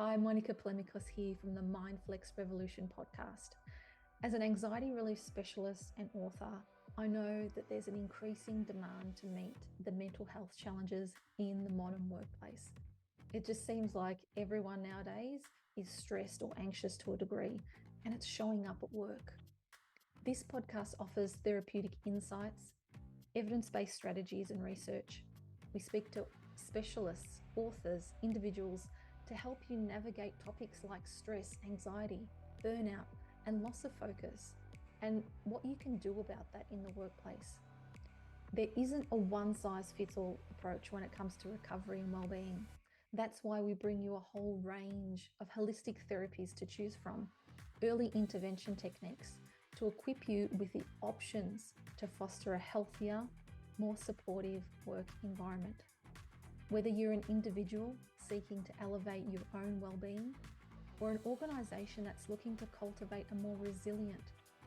Hi, Monica Plemikos here from the Mindflex Revolution podcast. As an anxiety relief specialist and author, I know that there's an increasing demand to meet the mental health challenges in the modern workplace. It just seems like everyone nowadays is stressed or anxious to a degree, and it's showing up at work. This podcast offers therapeutic insights, evidence-based strategies and research. We speak to specialists, authors, individuals to help you navigate topics like stress, anxiety, burnout, and loss of focus, and what you can do about that in the workplace. There isn't a one-size-fits-all approach when it comes to recovery and well-being. That's why we bring you a whole range of holistic therapies to choose from, early intervention techniques to equip you with the options to foster a healthier, more supportive work environment. Whether you're an individual seeking to elevate your own well-being, or an organisation that's looking to cultivate a more resilient,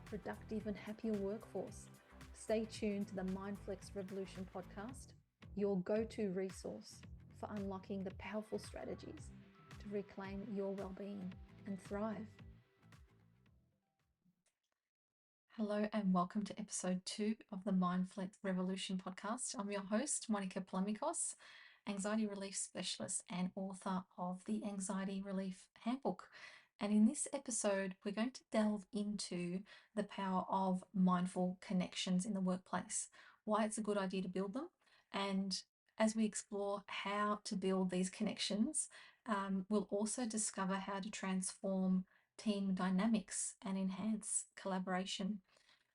productive and happier workforce, stay tuned to the Mindflex Revolution podcast, your go-to resource for unlocking the powerful strategies to reclaim your well-being and thrive. Hello and welcome to episode 2 of the Mindflex Revolution podcast. I'm your host, Monica Plemikos, anxiety relief specialist and author of the Anxiety Relief Handbook. And in this episode, we're going to delve into the power of mindful connections in the workplace, why it's a good idea to build them, and as we explore how to build these connections, we'll also discover how to transform team dynamics and enhance collaboration.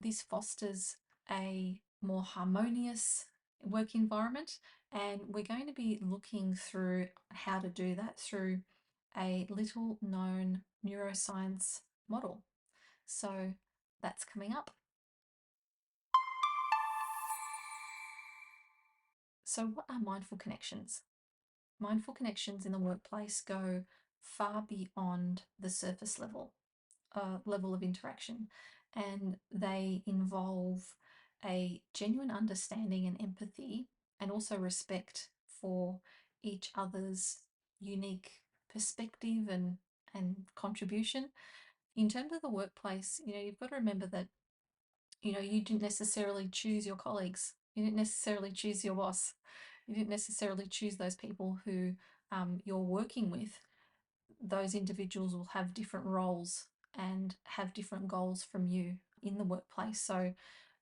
This fosters a more harmonious work environment, and we're going to be looking through how to do that through a little known neuroscience model. So that's coming up. So what are mindful connections? Mindful connections in the workplace go far beyond the surface level of interaction, and they involve a genuine understanding and empathy, and also respect for each other's unique perspective and contribution. In terms of the workplace, you've got to remember that you didn't necessarily choose your colleagues, you didn't necessarily choose your boss, you didn't necessarily choose those people who you're working with. Those individuals will have different roles and have different goals from you in the workplace. So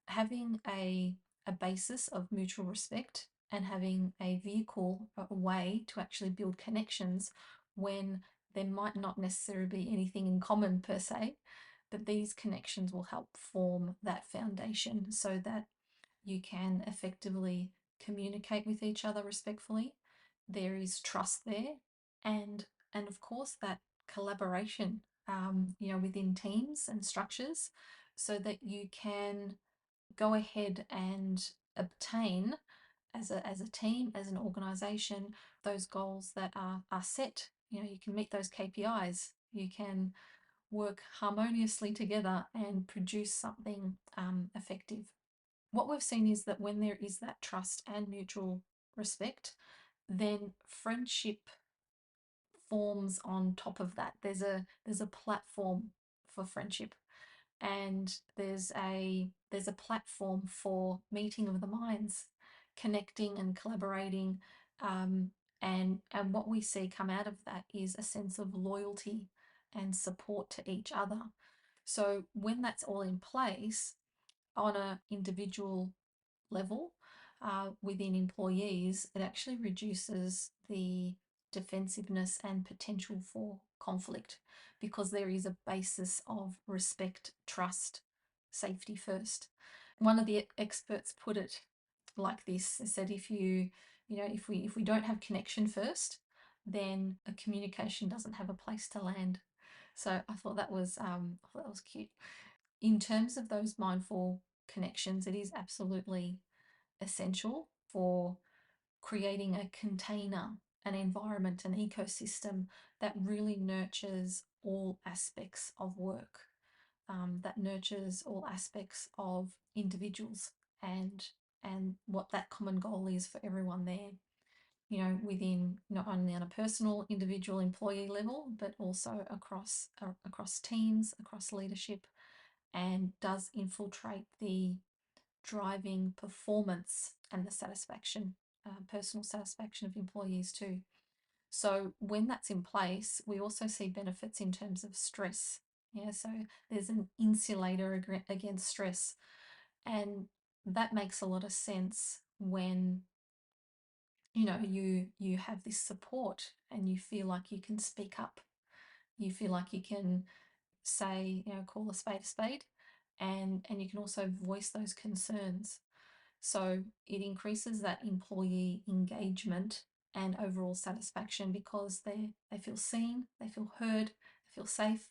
having a basis of mutual respect and having a vehicle, a way to actually build connections when there might not necessarily be anything in common per se, but these connections will help form that foundation so that you can effectively communicate with each other respectfully. There is trust there, and of course that collaboration, within teams and structures, so that you can go ahead and obtain as a team, as an organization, those goals that are set. You can meet those KPIs. You can work harmoniously together and produce something effective. What we've seen is that when there is that trust and mutual respect, then friendship forms on top of that. There's a platform for friendship, and there's a platform for meeting of the minds, connecting and collaborating, and what we see come out of that is a sense of loyalty and support to each other. So when that's all in place on an individual level, within employees, it actually reduces the defensiveness and potential for conflict, because there is a basis of respect, trust, safety first. One of the experts put it like this: they said, if we don't have connection first, then a communication doesn't have a place to land. So I thought that was cute. In terms of those mindful connections, it is absolutely essential for creating a container, an environment, an ecosystem that really nurtures all aspects of work, that nurtures all aspects of individuals and what that common goal is for everyone there. within not only on a personal individual employee level, but also across teams, across leadership, and does infiltrate the driving performance and the satisfaction, personal satisfaction of employees too. So when that's in place, we also see benefits in terms of stress. Yeah, so there's an insulator against stress, and that makes a lot of sense when you have this support and you feel like you can speak up. You feel like you can say, call a spade, and you can also voice those concerns. So it increases that employee engagement and overall satisfaction because they feel seen, they feel heard, they feel safe.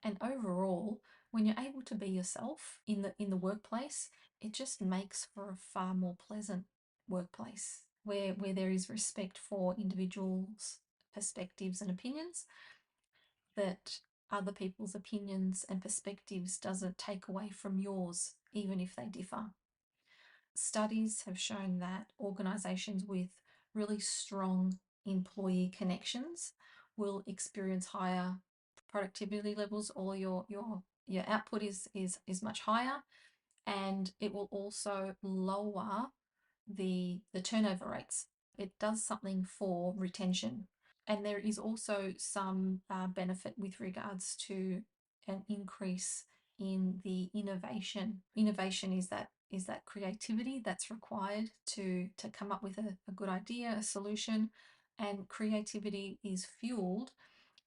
And overall, when you're able to be yourself in the workplace, it just makes for a far more pleasant workplace where there is respect for individuals' perspectives and opinions, that other people's opinions and perspectives doesn't take away from yours, even if they differ. Studies have shown that organisations with really strong employee connections will experience higher productivity levels, or your output is much higher, and it will also lower the turnover rates. It does something for retention. And there is also some benefit with regards to an increase in the innovation. Innovation is that creativity that's required to come up with a good idea, a solution, and creativity is fueled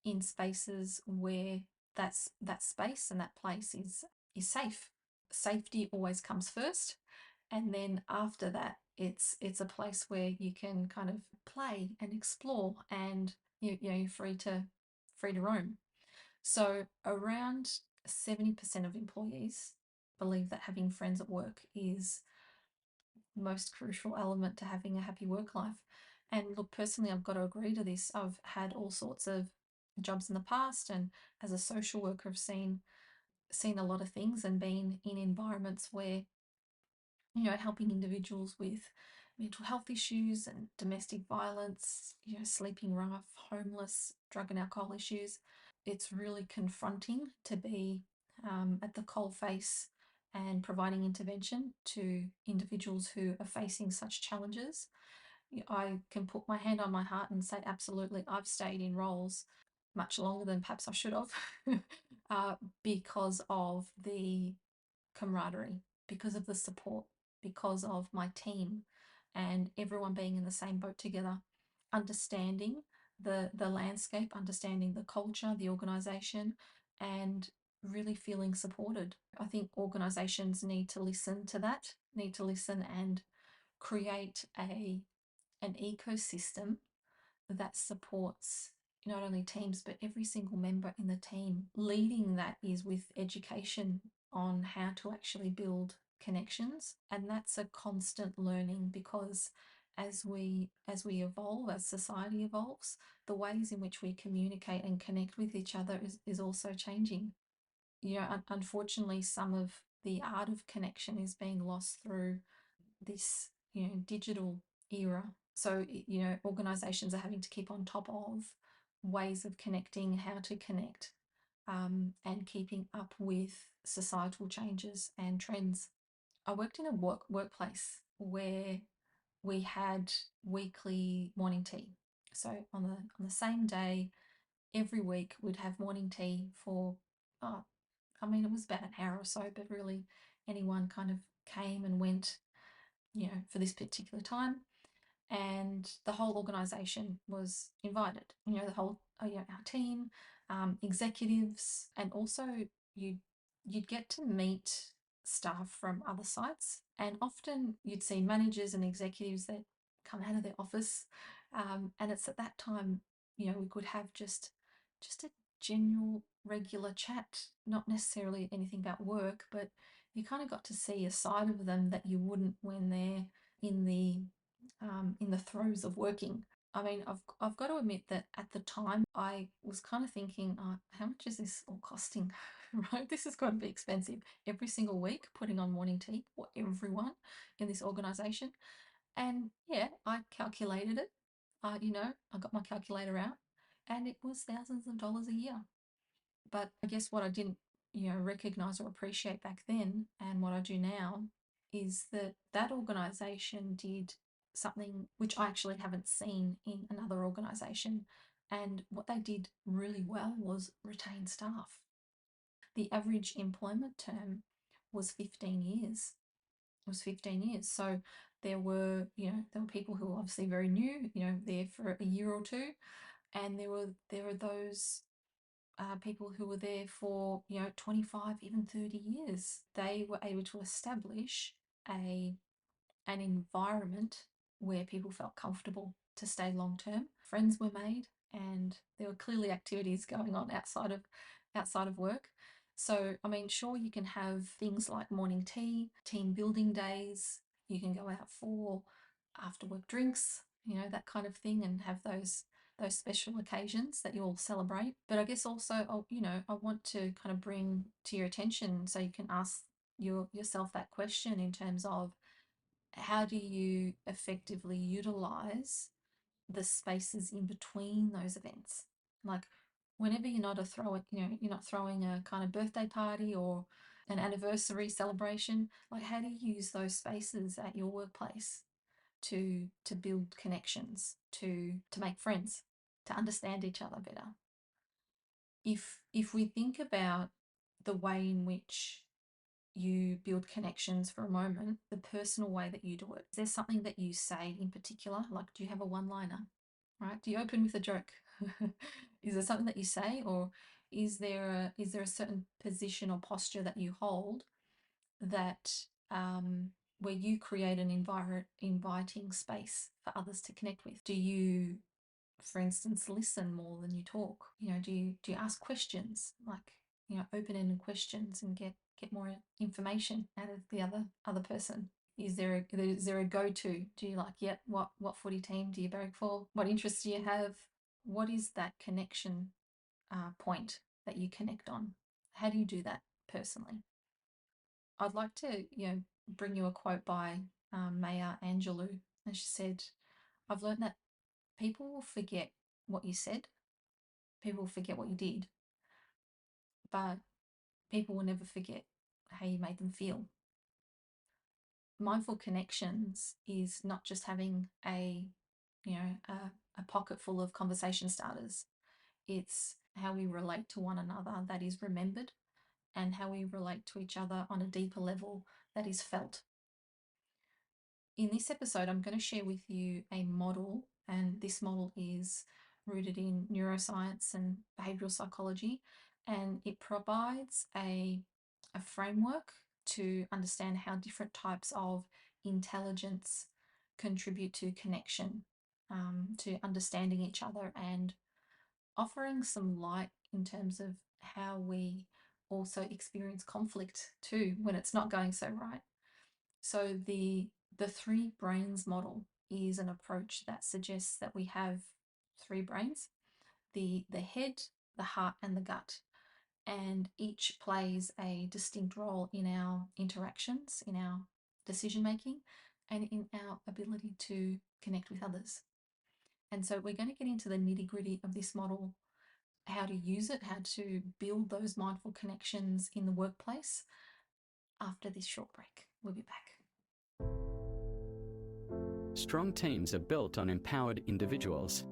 in spaces where that space and that place is safe. Safety always comes first, and then after that it's a place where you can kind of play and explore, and you're free to roam. So around 70% of employees believe that having friends at work is the most crucial element to having a happy work life. And look, personally, I've got to agree to this. I've had all sorts of jobs in the past, and as a social worker, I've seen a lot of things and been in environments where helping individuals with mental health issues and domestic violence, sleeping rough, homeless, drug and alcohol issues. It's really confronting to be at the coalface and providing intervention to individuals who are facing such challenges. I can put my hand on my heart and say, absolutely, I've stayed in roles much longer than perhaps I should have because of the camaraderie, because of the support, because of my team and everyone being in the same boat together, understanding the landscape, understanding the culture, the organisation, and really feeling supported. I think organisations need to listen to that, need to listen and create an ecosystem that supports not only teams but every single member in the team. Leading that is with education on how to actually build connections, and that's a constant learning, because as we evolve, as society evolves, the ways in which we communicate and connect with each other is also changing. Unfortunately, some of the art of connection is being lost through this digital era. So organizations are having to keep on top of ways of connecting, how to connect, and keeping up with societal changes and trends. I worked in a workplace where we had weekly morning tea. So on the same day every week we'd have morning tea for it was about an hour or so, but really anyone kind of came and went for this particular time, and the whole organisation was invited. The whole, our team, executives, and also you'd get to meet staff from other sites, and often you'd see managers and executives that come out of their office, and it's at that time we could have just a general regular chat, not necessarily anything about work, but you kind of got to see a side of them that you wouldn't when they're in the throes of working. I mean, I've got to admit that at the time I was kind of thinking, how much is this all costing? Right, this has got to be expensive. Every single week, putting on morning tea for everyone in this organisation, and yeah, I calculated it. I got my calculator out, and it was thousands of dollars a year. But I guess what I didn't, recognize or appreciate back then, and what I do now, is that that organization did something which I actually haven't seen in another organization. And what they did really well was retain staff. The average employment term was 15 years. It was 15 years. So there were people who were obviously very new, there for a year or two, and there were those people who were there for 25, even 30 years. They were able to establish a an environment where people felt comfortable to stay long term. Friends were made, and there were clearly activities going on outside of work. So, I mean, sure, you can have things like morning tea, team building days. You can go out for after work drinks, that kind of thing, and have those special occasions that you all celebrate. But I guess also, I want to kind of bring to your attention so you can ask yourself that question in terms of how do you effectively utilize the spaces in between those events? Like, whenever you're not throwing a kind of birthday party or an anniversary celebration, like, how do you use those spaces at your workplace to build connections, to make friends, to understand each other better? If we think about the way in which you build connections for a moment, the personal way that you do it. Is there something that you say in particular? Like, do you have a one liner, right? Do you open with a joke? Is there something that you say, or is there a certain position or posture that you hold that where you create an inviting space for others to connect with? Do you, for instance, listen more than you talk? Do you ask questions, like, open-ended questions, and get more information out of the other person? Is there a go-to? Do you like, yeah, what footy team do you barrack for? What interests do you have? What is that connection point that you connect on? How do you do that personally? I'd like to, bring you a quote by Maya Angelou, and she said, "I've learned that people will forget what you said, people will forget what you did, but people will never forget how you made them feel." Mindful connections is not just having a pocket full of conversation starters. It's how we relate to one another that is remembered, and how we relate to each other on a deeper level that is felt. In this episode, I'm going to share with you a model, and this model is rooted in neuroscience and behavioral psychology, and it provides a framework to understand how different types of intelligence contribute to connection, to understanding each other, and offering some light in terms of how we also experience conflict too when it's not going so right. So the three brains model is an approach that suggests that we have three brains: the head, the heart, and the gut. And each plays a distinct role in our interactions, in our decision making, and in our ability to connect with others. And so we're going to get into the nitty gritty of this model, how to use it, how to build those mindful connections in the workplace, after this short break. We'll be back. Strong teams are built on empowered individuals.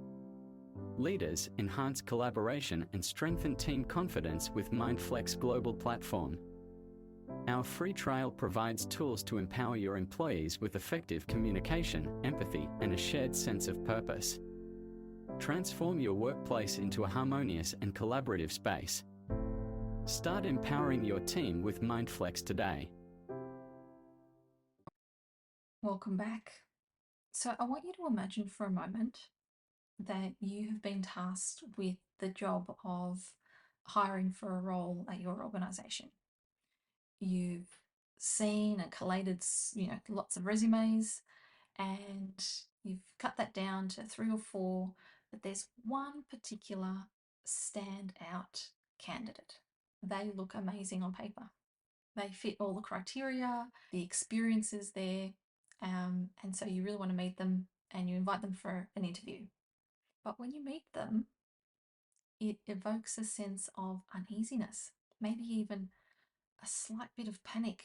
Leaders enhance collaboration and strengthen team confidence with MindFlex Global Platform. Our free trial provides tools to empower your employees with effective communication, empathy, and a shared sense of purpose. Transform your workplace into a harmonious and collaborative space. Start empowering your team with MindFlex today. Welcome back. So I want you to imagine for a moment that you have been tasked with the job of hiring for a role at your organisation. You've seen and collated, lots of resumes, and you've cut that down to 3 or 4, but there's one particular standout candidate. They look amazing on paper. They fit all the criteria, the experience is there, and so you really want to meet them, and you invite them for an interview. But when you meet them, it evokes a sense of uneasiness, maybe even a slight bit of panic,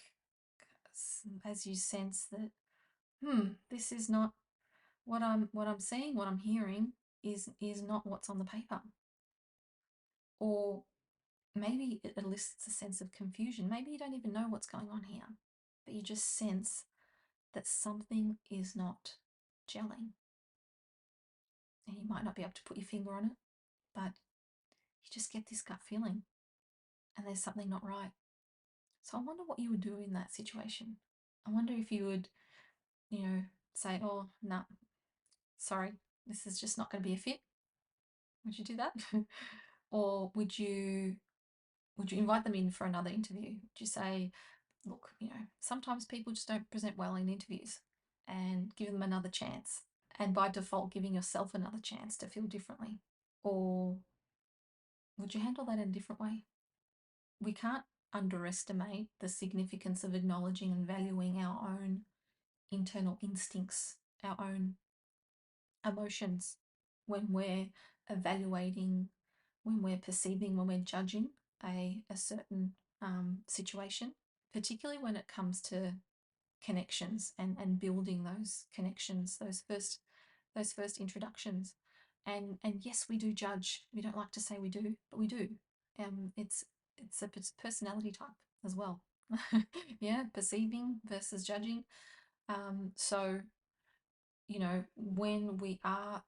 as you sense that, this is not what I'm seeing, what I'm hearing is not what's on the paper. Or maybe it elicits a sense of confusion. Maybe you don't even know what's going on here, but you just sense that something is not gelling. And you might not be able to put your finger on it, but you just get this gut feeling and there's something not right. So I wonder what you would do in that situation. I wonder if you would, say, oh, no, sorry, this is just not going to be a fit. Would you do that? Or would you invite them in for another interview? Would you say, look, sometimes people just don't present well in interviews, and give them another chance, and by default giving yourself another chance to feel differently? Or would you handle that in a different way? We can't underestimate the significance of acknowledging and valuing our own internal instincts, our own emotions when we're evaluating, when we're perceiving, when we're judging a certain situation, particularly when it comes to connections and building those connections, those first introductions. And yes, we do judge. We don't like to say we do, but we do. It's a personality type as well. Yeah, perceiving versus judging. So when we are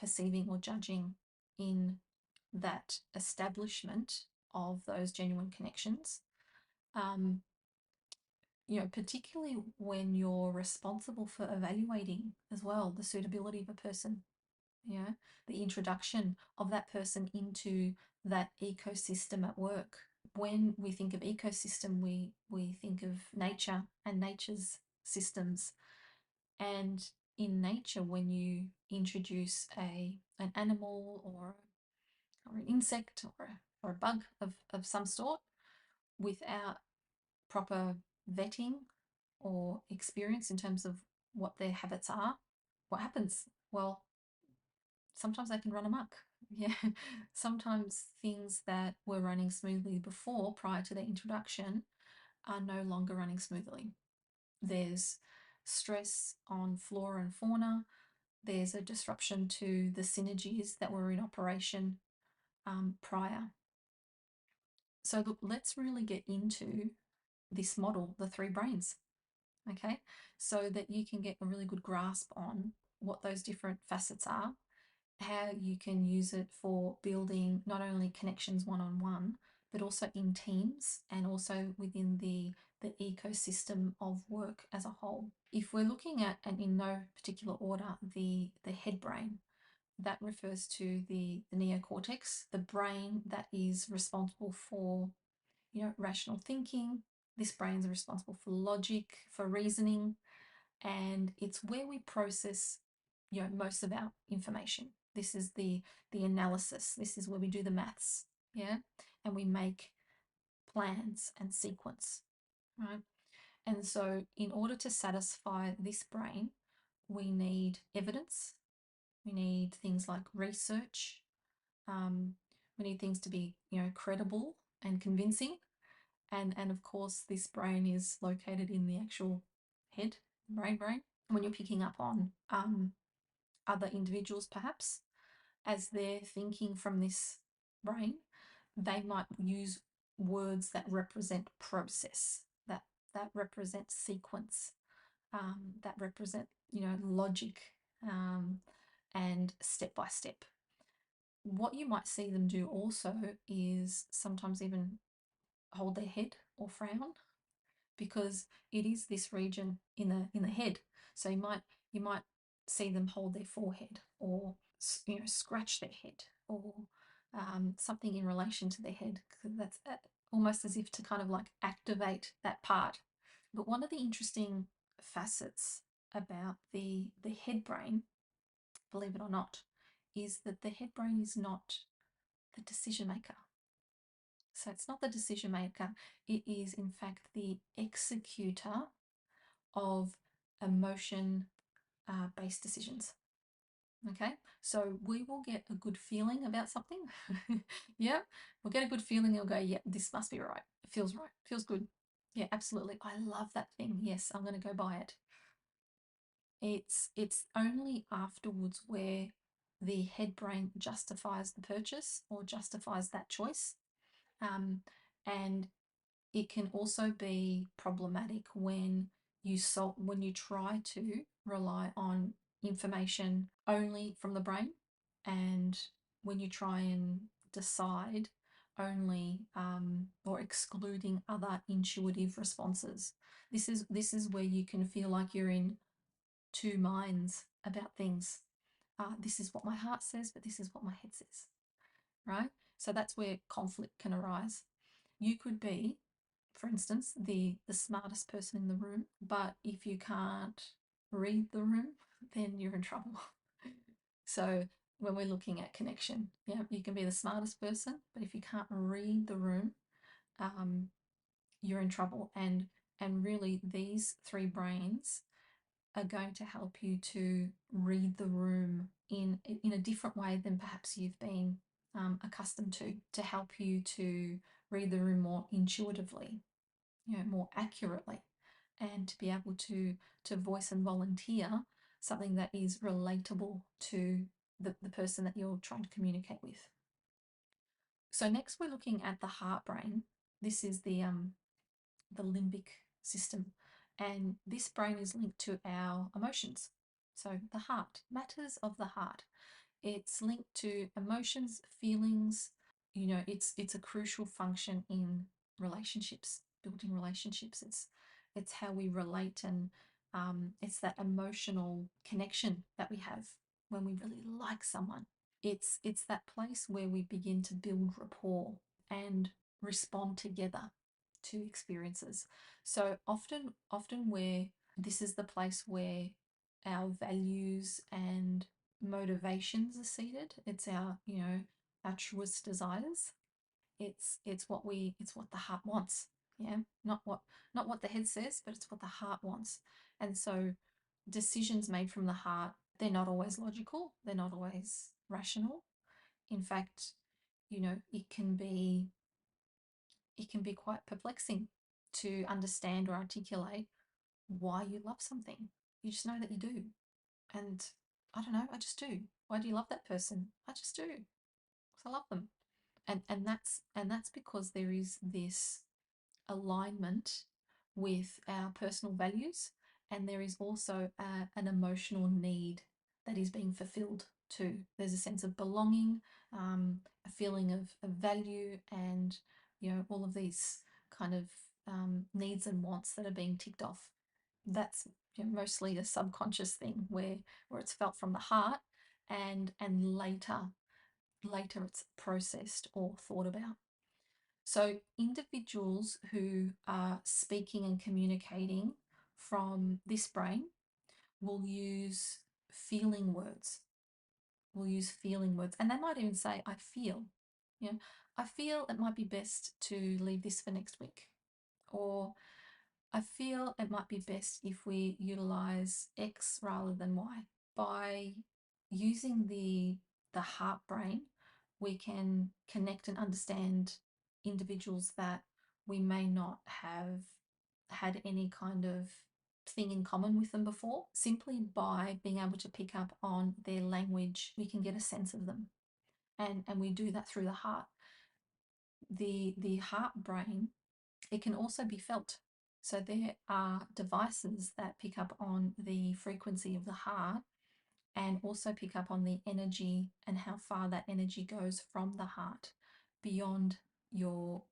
perceiving or judging in that establishment of those genuine connections, particularly when you're responsible for evaluating as well the suitability of a person, the introduction of that person into that ecosystem at work. When we think of ecosystem, we think of nature and nature's systems. And in nature, when you introduce an animal or an insect or a bug of some sort without proper vetting or experience in terms of what their habits are, what happens? Well, sometimes they can run amok. Yeah, sometimes things that were running smoothly before, prior to their introduction, are no longer running smoothly. There's stress on flora and fauna. There's a disruption to the synergies that were in operation prior. So look, let's really get into this model, the three brains, okay? So that you can get a really good grasp on what those different facets are, how you can use it for building not only connections one-on-one, but also in teams and also within the ecosystem of work as a whole. If we're looking at, and in no particular order, the head brain, that refers to the neocortex, the brain that is responsible for, rational thinking. This brain is responsible for logic, for reasoning, and it's where we process, most of our information. This is the analysis. This is where we do the maths, and we make plans and sequence, right? And so in order to satisfy this brain, we need evidence. We need things like research. We need things to be, credible and convincing. And of course, this brain is located in the actual head, brain. When you're picking up on other individuals, perhaps, as they're thinking from this brain, they might use words that represent process, that represent sequence, that represent, logic, and step by step. What you might see them do also is sometimes even hold their head or frown, because it is this region in the head. So you might see them hold their forehead, or scratch their head, or something in relation to their head. That's almost as if to kind of like activate that part. But one of the interesting facets about the head brain, believe it or not, is that the head brain is not the decision maker. So it's not the decision maker, it is in fact the executor of emotion based decisions. Okay, so we will get a good feeling about something. Yeah, we'll get a good feeling and we'll go, yeah, this must be right. It feels right, feels good. Yeah, absolutely. I love that thing. Yes, I'm going to go buy it. It's only afterwards where the head brain justifies the purchase or justifies that choice. And it can also be problematic when when you try to rely on information only from the brain, and when you try and decide only or excluding other intuitive responses. This is where you can feel like you're in two minds about things. This is what my heart says, but this is what my head says, right? So that's where conflict can arise. You could be, for instance, the smartest person in the room, but if you can't read the room, then you're in trouble. So when we're looking at connection, yeah, you can be the smartest person, but if you can't read the room, you're in trouble. And really, these three brains are going to help you to read the room in a different way than perhaps you've been accustomed to help you to read the room more intuitively, more accurately, and to be able to voice and volunteer something that is relatable to the person that you're trying to communicate with. So next we're looking at the heart brain. This is the limbic system, and this brain is linked to our emotions. So the heart, matters of the heart. It's linked to emotions, feelings. It's a crucial function in relationships, building relationships. It's how we relate, and it's that emotional connection that we have when we really like someone. It's that place where we begin to build rapport and respond together to experiences. So often where this is the place where our values and motivations are seated. It's our truest desires. It's what the heart wants. Yeah, not what the head says, but it's what the heart wants. And so decisions made from the heart, they're not always logical, they're not always rational. In fact, it can be quite perplexing to understand or articulate why you love something. You just know that you do. And I don't know, I just do. Why do you love that person? I just do. Because I love them. And that's because there is this alignment with our personal values, and there is also an emotional need that is being fulfilled too. There's a sense of belonging, a feeling of value, and all of these kind of needs and wants that are being ticked off. That's mostly a subconscious thing where it's felt from the heart, and later it's processed or thought about. So individuals who are speaking and communicating from this brain will use feeling words. And they might even say, I feel. I feel it might be best to leave this for next week. Or I feel it might be best if we utilize X rather than Y. By using the heart brain, we can connect and understand individuals that we may not have had any kind of thing in common with them before. Simply by being able to pick up on their language, we can get a sense of them. And we do that through the heart. The heart brain, it can also be felt. So there are devices that pick up on the frequency of the heart and also pick up on the energy and how far that energy goes from the heart beyond your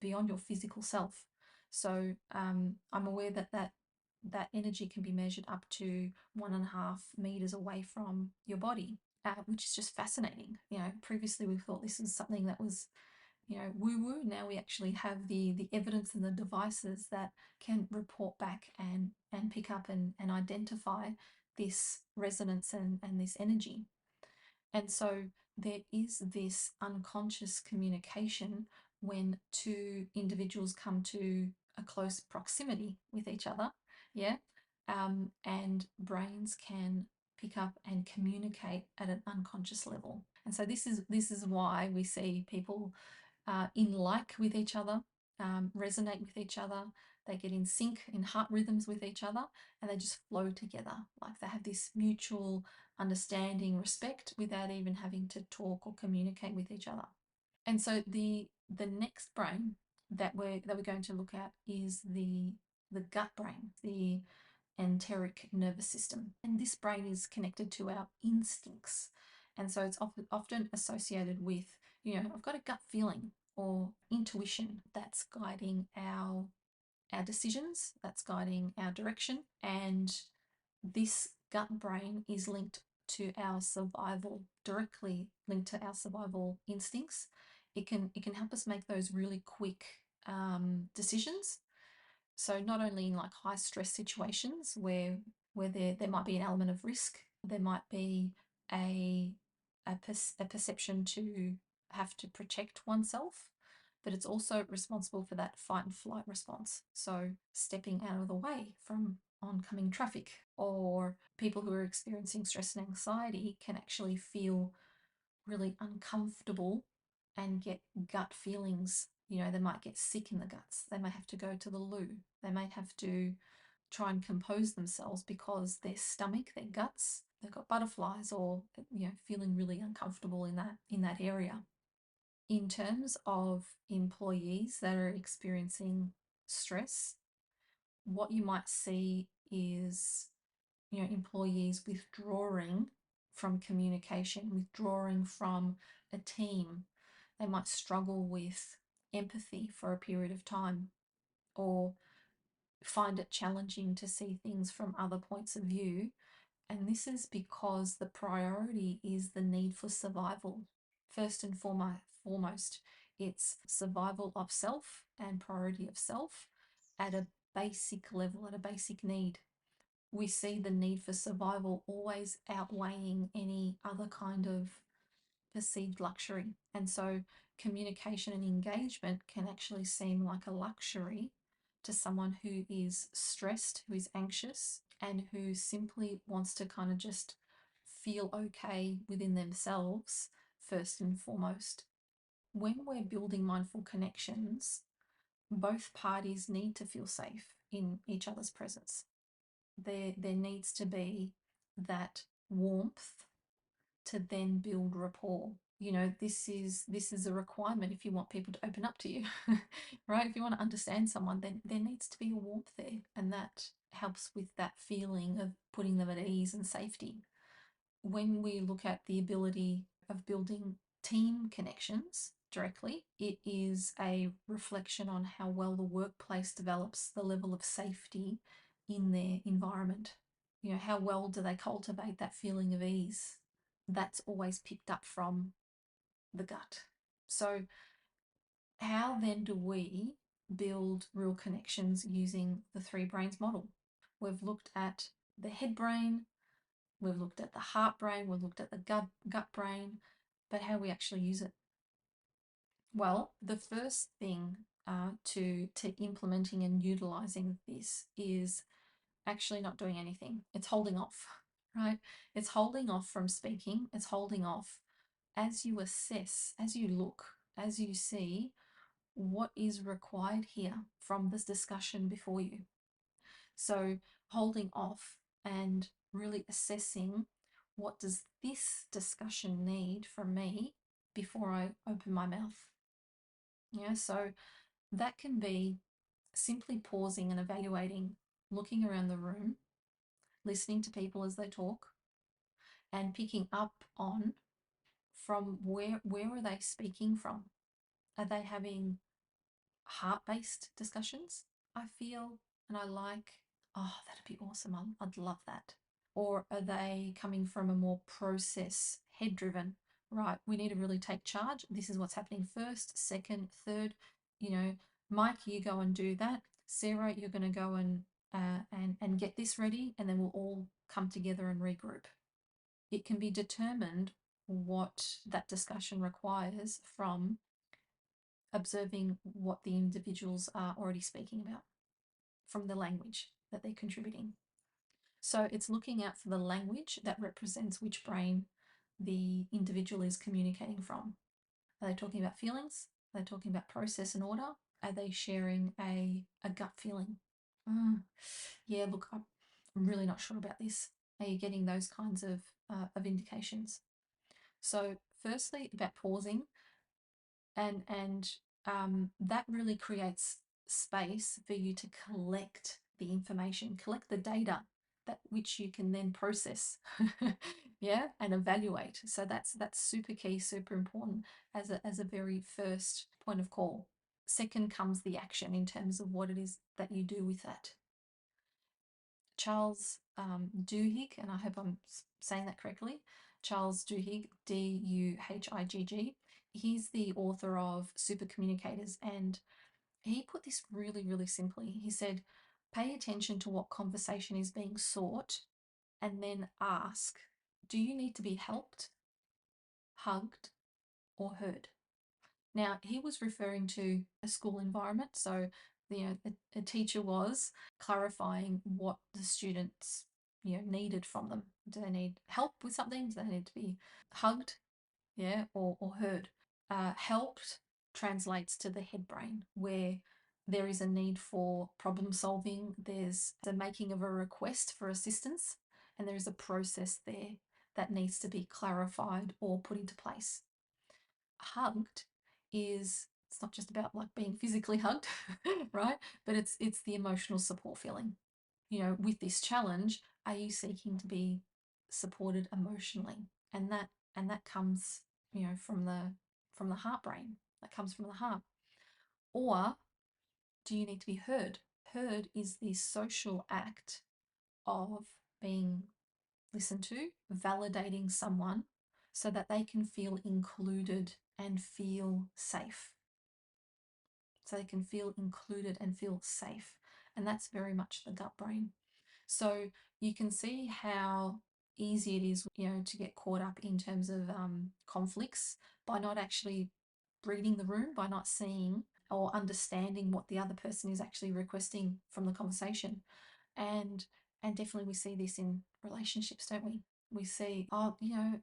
physical self. So I'm aware that energy can be measured up to 1.5 meters away from your body, which is just fascinating. Previously we thought this is something that was woo-woo. Now we actually have the evidence and the devices that can report back and pick up and identify this resonance and this energy. And so there is this unconscious communication when two individuals come to a close proximity with each other, yeah, and brains can pick up and communicate at an unconscious level. And so this is why we see people in like with each other, resonate with each other. They get in sync, in heart rhythms with each other, and they just flow together. Like they have this mutual understanding, respect, without even having to talk or communicate with each other. And so the next brain that we're going to look at is the gut brain, the enteric nervous system. And this brain is connected to our instincts. And so it's often associated with, I've got a gut feeling or intuition that's guiding our decisions, that's guiding our direction. And this gut brain is linked to our survival, directly linked to our survival instincts. It can help us make those really quick decisions. So not only in like high stress situations where there might be an element of risk, there might be a perception to have to protect oneself, but it's also responsible for that fight and flight response. So stepping out of the way from oncoming traffic, or people who are experiencing stress and anxiety can actually feel really uncomfortable and get gut feelings. They might get sick in the guts. They may have to go to the loo. They may have to try and compose themselves because their stomach, their guts, they've got butterflies, or feeling really uncomfortable in that area. In terms of employees that are experiencing stress, what you might see is employees withdrawing from communication, withdrawing from a team. They might struggle with empathy for a period of time, or find it challenging to see things from other points of view. And this is because the priority is the need for survival. First and foremost, it's survival of self and priority of self at a basic level, at a basic need. We see the need for survival always outweighing any other kind of perceived luxury. And so communication and engagement can actually seem like a luxury to someone who is stressed, who is anxious, and who simply wants to kind of just feel okay within themselves, first and foremost. When we're building mindful connections, both parties need to feel safe in each other's presence. There needs to be that warmth to then build rapport. This is a requirement if you want people to open up to you, right? If you want to understand someone, then there needs to be a warmth there, and that helps with that feeling of putting them at ease and safety. When we look at the ability of building team connections directly, it is a reflection on how well the workplace develops the level of safety in their environment. How well do they cultivate that feeling of ease? That's always picked up from the gut. So how then do we build real connections using the three brains model? We've looked at the head brain, we've looked at the heart brain, we've looked at the gut brain, but how we actually use it? Well, the first thing to implementing and utilizing this is actually not doing anything. It's holding off, right? It's holding off from speaking. It's holding off as you assess, as you look, as you see what is required here from this discussion before you. So holding off and really assessing, what does this discussion need from me before I open my mouth? So that can be simply pausing and evaluating, looking around the room, listening to people as they talk, and picking up on from where are they speaking from? Are they having heart-based discussions? I feel and I like, oh, that'd be awesome. I'd love that. Or are they coming from a more process, head-driven? Right, we need to really take charge. This is what's happening first, second, third. Mike, you go and do that. Sarah, you're going to go and get this ready, and then we'll all come together and regroup. It can be determined what that discussion requires from observing what the individuals are already speaking about, from the language that they're contributing. So it's looking out for the language that represents which brain the individual is communicating from. Are they talking about feelings? Are they talking about process and order? Are they sharing a gut feeling? Yeah, look, I'm really not sure about this. Are you getting those kinds of indications? So firstly, about pausing, and that really creates space for you to collect the information, collect the data that which you can then process, yeah, and evaluate. So that's super key, super important as a very first point of call. Second comes the action in terms of what it is that you do with that. Charles Duhigg, and I hope I'm saying that correctly, Charles Duhigg, Duhigg, he's the author of Super Communicators, and he put this really, really simply. He said, pay attention to what conversation is being sought and then ask, do you need to be helped, hugged, or heard? Now, he was referring to a school environment, so a teacher was clarifying what the students needed from them. Do they need help with something? Do they need to be hugged, yeah, or heard? Helped translates to the head brain, where there is a need for problem solving. There's the making of a request for assistance, and there is a process there that needs to be clarified or put into place. Hugged is, it's not just about like being physically hugged, right? But it's the emotional support feeling. With this challenge, are you seeking to be supported emotionally? And that comes, from the heart brain. That comes from the heart. Or do you need to be heard? Heard is the social act of being listened to, validating someone so that they can feel included and feel safe. So they can feel included and feel safe. And that's very much the gut brain. So you can see how easy it is, to get caught up in terms of conflicts by not actually reading the room, by not seeing or understanding what the other person is actually requesting from the conversation. And definitely we see this in relationships, don't we? We see, oh,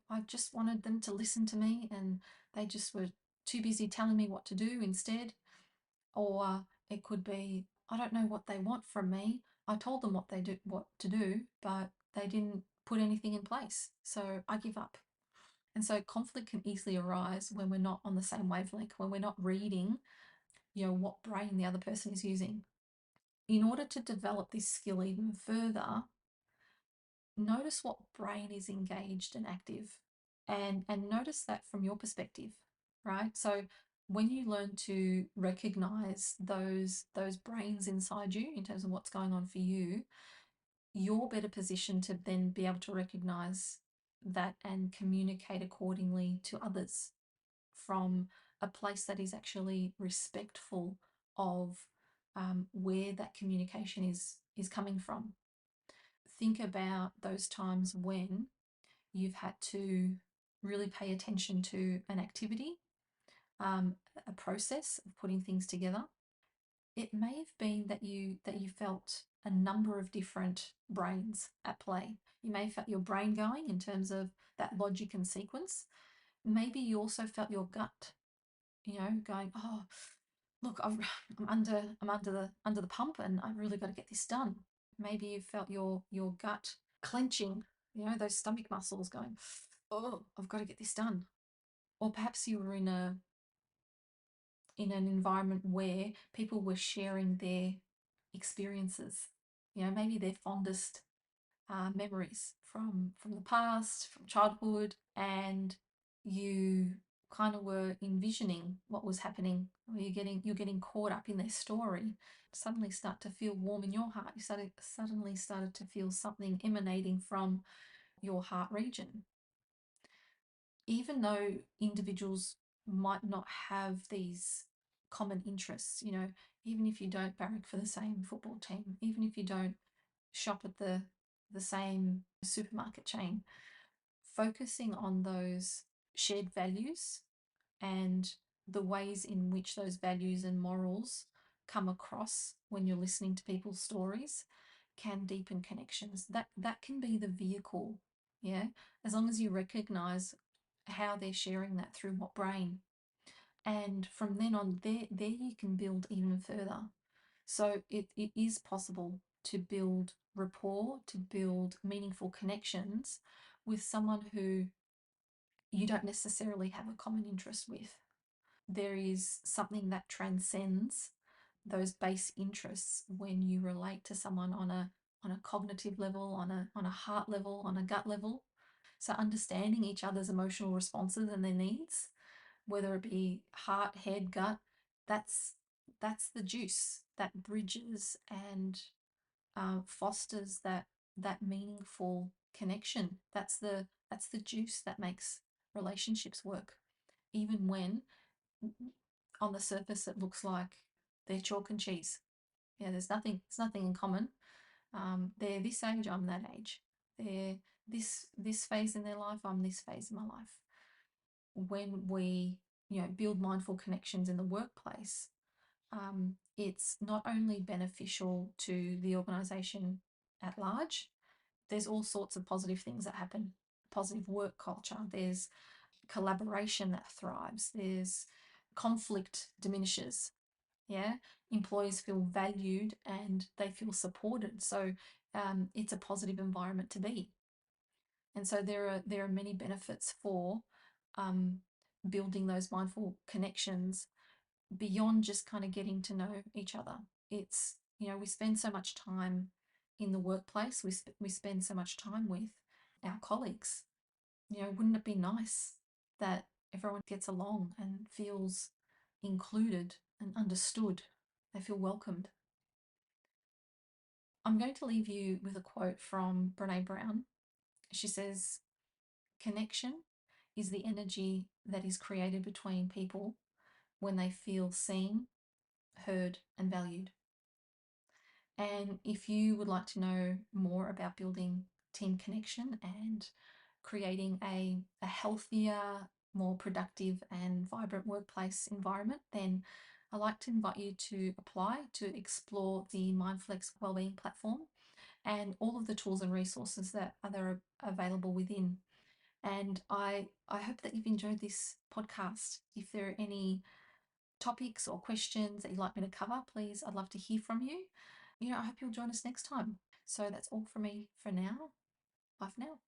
I just wanted them to listen to me and they just were too busy telling me what to do instead. Or it could be, I don't know what they want from me. I told them what to do, but they didn't put anything in place. So I give up. And so conflict can easily arise when we're not on the same wavelength, when we're not reading, what brain the other person is using. In order to develop this skill even further, notice what brain is engaged and active, and notice that from your perspective, right? So when you learn to recognize those brains inside you in terms of what's going on for you, you're better positioned to then be able to recognize that and communicate accordingly to others from a place that is actually respectful of where that communication is coming from. Think about those times when you've had to really pay attention to an activity, a process of putting things together. It may have been that you felt a number of different brains at play. You may have felt your brain going in terms of that logic and sequence. Maybe you also felt your gut, going, oh, look, I'm under the pump, and I've really got to get this done. Maybe you felt your gut clenching, those stomach muscles going, oh, I've got to get this done. Or perhaps you were in an environment where people were sharing their experiences, maybe their fondest memories from the past, from childhood, and you kind of were envisioning what was happening, or you're getting caught up in their story. Suddenly start to feel warm in your heart. You suddenly started to feel something emanating from your heart region. Even though individuals might not have these common interests, even if you don't barrack for the same football team, even if you don't shop at the same supermarket chain, focusing on those shared values and the ways in which those values and morals come across when you're listening to people's stories can deepen connections. That can be the vehicle, yeah, as long as you recognize how they're sharing that through what brain. And from then on, there you can build even further. So it is possible to build rapport, to build meaningful connections with someone who you don't necessarily have a common interest with. There is something that transcends those base interests when you relate to someone on a cognitive level, on a heart level, on a gut level. So understanding each other's emotional responses and their needs, whether it be heart, head, gut, that's the juice that bridges and fosters that meaningful connection. That's the juice that makes relationships work, even when on the surface it looks like they're chalk and cheese. Yeah, there's nothing in common. They're this age, I'm that age. They're this phase in their life, I'm this phase in my life. When we build mindful connections in the workplace, it's not only beneficial to the organisation at large, there's all sorts of positive things that happen. Positive work culture, there's collaboration that thrives, there's conflict diminishes, yeah, employees feel valued and they feel supported. So it's a positive environment to be. And so there are many benefits for building those mindful connections beyond just kind of getting to know each other. It's, we spend so much time in the workplace, we spend so much time with our colleagues. Wouldn't it be nice that everyone gets along and feels included and understood? They feel welcomed. I'm going to leave you with a quote from Brené Brown. She says, "Connection is the energy that is created between people when they feel seen, heard, and valued." And if you would like to know more about building team connection and creating a healthier, more productive and vibrant workplace environment, then I'd like to invite you to apply to explore the Mindflex Wellbeing platform and all of the tools and resources that are available within. And I hope that you've enjoyed this podcast. If there are any topics or questions that you'd like me to cover, please, I'd love to hear from you. I hope you'll join us next time. So that's all from me for now. Bye for now.